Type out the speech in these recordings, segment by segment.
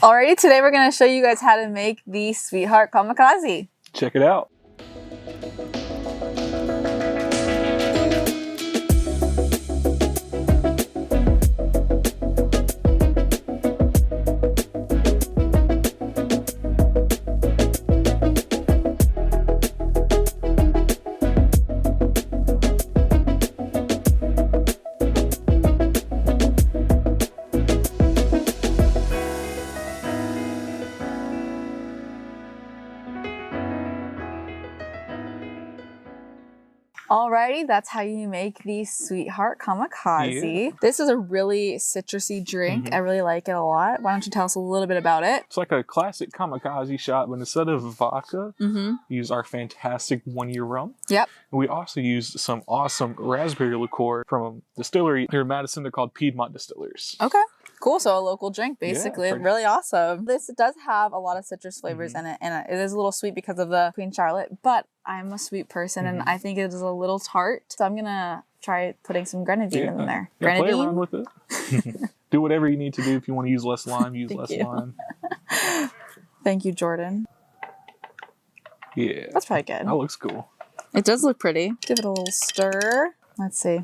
Alrighty, today we're going to show you guys how to make the Sweetheart Kamikaze. Check it out. Alrighty, that's how you make the Sweetheart Kamikaze. Yeah. This is a really citrusy drink. I really like it a lot. Why don't you tell us a little bit about it? It's like a classic kamikaze shot, but instead of vodka, we use our fantastic 1 year rum. Yep. And we also use some awesome raspberry liqueur from Distillery here in Madison. They're called Piedmont Distillers. Okay. Cool. So a local drink, basically. Yeah, really awesome. This does have a lot of citrus flavors in it, and it is a little sweet because of the Queen Charlotte, but I'm a sweet person and I think it is a little tart. So I'm going to try putting some grenadine in there. Yeah, Grenadine? play around with it. Do whatever you need to do. If you want to use less lime, use less lime. Thank you, Jordan. Yeah. That's probably good. That looks cool. It does look pretty. Give it a little stir. Let's see.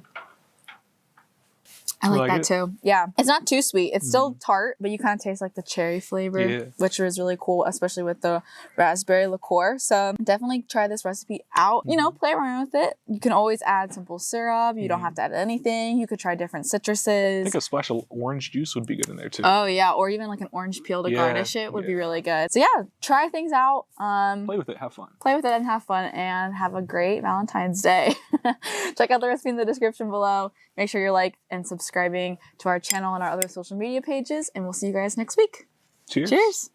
I like that too. Yeah. It's not too sweet. It's still tart, but you kind of taste like the cherry flavor, which is really cool, especially with the raspberry liqueur. So definitely try this recipe out. You know, play around with it. You can always add simple syrup. You don't have to add anything. You could try different citruses. I think a splash of orange juice would be good in there too. Oh yeah, or even like an orange peel to garnish it would be really good. So yeah, try things out. Play with it, have fun. Play with it and have fun, and have a great Valentine's Day. Check out the recipe in the description below. Make sure you're like and subscribing to our channel and our other social media pages, and we'll see you guys next week. Cheers. Cheers.